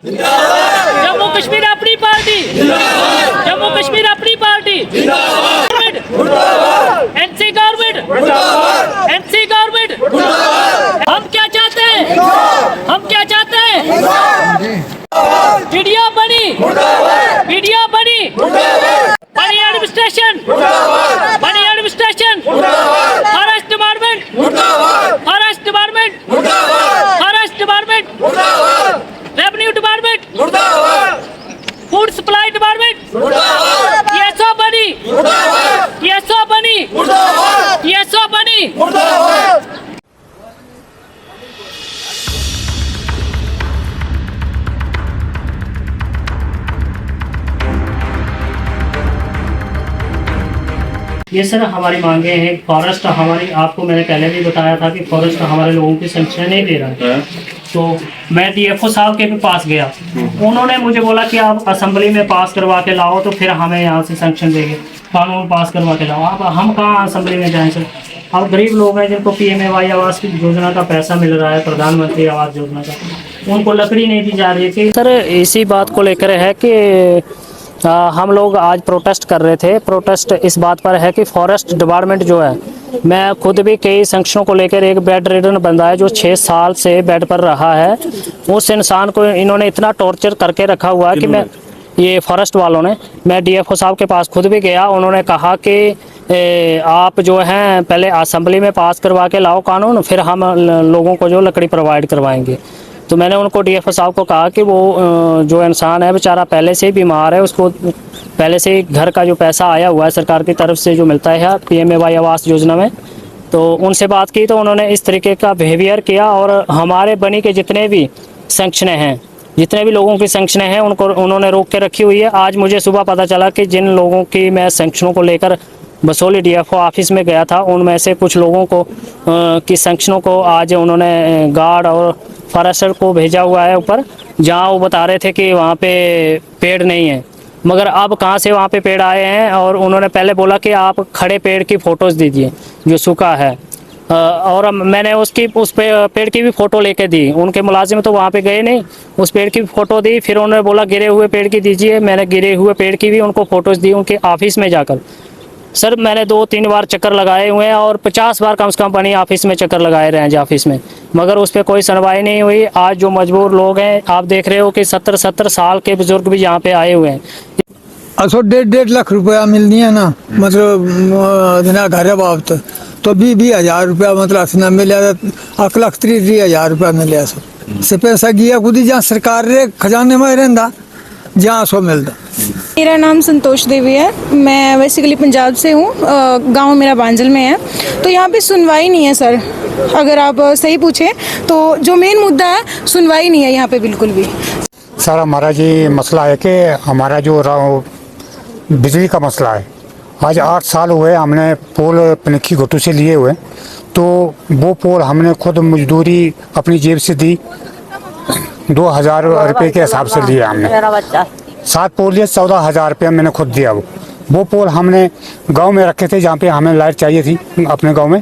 जम्मू कश्मीर अपनी पार्टी, जम्मू कश्मीर अपनी party, NC government, NC government. हम क्या चाहते हैं, हम क्या चाहते हैं? वीडियो बनी, वीडियो बनी, बनी एडमिनिस्ट्रेशन, बनी administration, forest department, forest department, forest department, revenue department, food supply department, PSO बनी, पीएसओ बनी, पीएसओ बनी। ये सर हमारी मांगे हैं। फॉरेस्ट हमारी, आपको मैंने पहले भी बताया था कि फॉरेस्ट हमारे लोगों की संख्या नहीं दे रहा है। तो मैं डीएफओ साहब के भी पास गया, उन्होंने मुझे बोला कि आप असेंबली में पास करवा के लाओ तो फिर हमें यहाँ से सैंक्शन देंगे, कानून पास करवा के लाओ। अब हम कहाँ असेंबली में जाएँ सर? अब गरीब लोग हैं जिनको PMAY आवास की योजना का पैसा मिल रहा है, प्रधानमंत्री आवास योजना का, उनको लकड़ी नहीं दी जा रही है। कि सर इसी बात को लेकर है कि हम लोग आज प्रोटेस्ट कर रहे थे। प्रोटेस्ट इस बात पर है कि फॉरेस्ट डिपार्टमेंट जो है, मैं खुद भी कई संगठनों को लेकर, एक बेड रिडन बंदा है जो 6 साल से बेड पर रहा है, उस इंसान को इन्होंने इतना टॉर्चर करके रखा हुआ है कि मैं, ये फॉरेस्ट वालों ने, मैं डीएफओ साहब के पास खुद भी गया। उन्होंने कहा कि आप जो हैं पहले असेंबली में पास करवा के लाओ कानून, फिर हम लोगों को जो लकड़ी प्रोवाइड करवाएंगे। तो मैंने उनको डीएफओ साहब को कहा कि वो जो इंसान है बेचारा पहले से ही बीमार है, उसको पहले से ही घर का जो पैसा आया हुआ है सरकार की तरफ से जो मिलता है PMAY आवास योजना में, तो उनसे बात की तो उन्होंने इस तरीके का बिहेवियर किया। और हमारे बनी के जितने भी सैंक्शनें हैं, जितने भी लोगों की सैंक्शनें हैं, उनको उन्होंने रोक के रखी हुई है। आज मुझे सुबह पता चला कि जिन लोगों की मैं सैंक्शनों को लेकर बसोली डीएफओ ऑफिस में गया था, उनमें से कुछ लोगों को की सैंक्शनों को आज उन्होंने गार्ड और फॉरेस्टर को भेजा हुआ है ऊपर, जहां वो बता रहे थे कि वहां पे पेड़ नहीं है। मगर अब कहां से वहां पे पेड़ आए हैं? और उन्होंने पहले बोला कि आप खड़े पेड़ की फ़ोटोज़ दीजिए जो सूखा है, और मैंने उस पेड़ की भी फ़ोटो लेके दी। उनके मुलाजिम तो वहाँ पे गए नहीं, उस पेड़ की फ़ोटो दी। फिर उन्होंने बोला गिरे हुए पेड़ की दीजिए, मैंने गिरे हुए पेड़ की भी उनको फ़ोटोज़ दी उनके ऑफिस में जाकर। सर मैंने 2-3 बार चक्कर लगाए हुए हैं और 50 बार कम से कम बनी ऑफिस में चक्कर लगाए रहे हैं ऑफिस में, मगर उस पर कोई सुनवाई नहीं हुई। आज जो मजबूर लोग हैं, आप देख रहे हो कि 70-70 साल के बुजुर्ग भी यहाँ पे आए हुए हैं। 1.5 लाख रुपया मिलनी है ना, मतलब घर बाबत तो 20,000 रुपया मतलब असना मिले, 1,30,000 रुपया मिले। से पैसा गया खुद ही जहाँ सरकार रे खजाने में रहता, जहाँ सो मिलता। मेरा नाम संतोष देवी है, मैं बेसिकली पंजाब से हूँ, गांव मेरा बांजल में है। तो यहाँ पे सुनवाई नहीं है सर, अगर आप सही पूछें तो जो मेन मुद्दा है सुनवाई नहीं है यहाँ पे बिल्कुल भी। सर हमारा जी मसला है कि हमारा जो बिजली का मसला है, आज 8 साल हुए हमने पोल पनखी घुटू से लिए हुए, तो वो पोल हमने खुद मजदूरी अपनी जेब से दी, 2,000 रुपये के हिसाब से लिया हमने। 7 पोल लिए, 14,000 रुपया मैंने खुद दिया। वो पोल हमने गांव में रखे थे जहाँ पे हमें लाइट चाहिए थी अपने गांव में,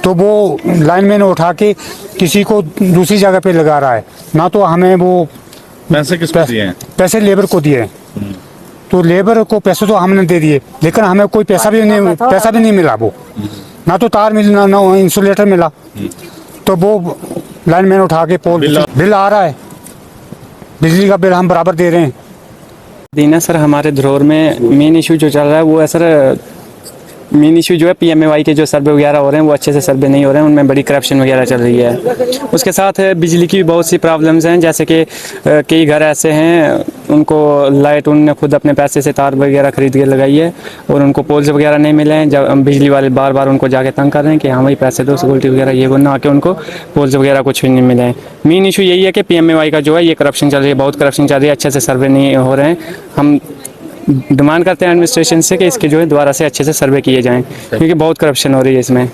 तो वो लाइनमैन उठा के किसी को दूसरी जगह पे लगा रहा है ना। तो हमें वो पैसे किसको दिए हैं? पैसे लेबर को दिए हैं। तो लेबर को पैसे तो हमने दे दिए, लेकिन हमें कोई पैसा भी नहीं मिला। वो ना तो तार मिला, ना इंसुलेटर मिला। तो वो लाइनमैन उठा के पोल, बिल आ रहा है, बिजली का बिल हम बराबर दे रहे हैं। दीना सर, हमारे धरोहर में मेन इशू जो चल रहा है वो है सर, मेन इशू जो है PMAY के जो सर्वे वगैरह हो रहे हैं वो अच्छे से सर्वे नहीं हो रहे हैं, उनमें बड़ी करप्शन वगैरह चल रही है। उसके साथ बिजली की भी बहुत सी प्रॉब्लम्स हैं, जैसे कि कई घर ऐसे हैं उनको लाइट उनने खुद अपने पैसे से तार वगैरह खरीद के लगाई है और उनको पोल्स वगैरह नहीं मिले हैं। जब बिजली वाले बार बार उनको जाके तंग कर रहे हैं कि हाँ भाई पैसे दो, सिक्योरिटी वगैरह ये वो, ना कि उनको पोल्स वगैरह कुछ भी नहीं मिले हैं। मेन इशू यही है कि PMAY का जो है ये करप्शन चल रही है, बहुत करप्शन चल रही है, अच्छे से सर्वे नहीं हो रहे हैं। हम डिमांड करते हैं एडमिनिस्ट्रेशन से कि इसके जो है दोबारा से अच्छे से सर्वे किए जाएं, क्योंकि बहुत करप्शन हो रही है इसमें।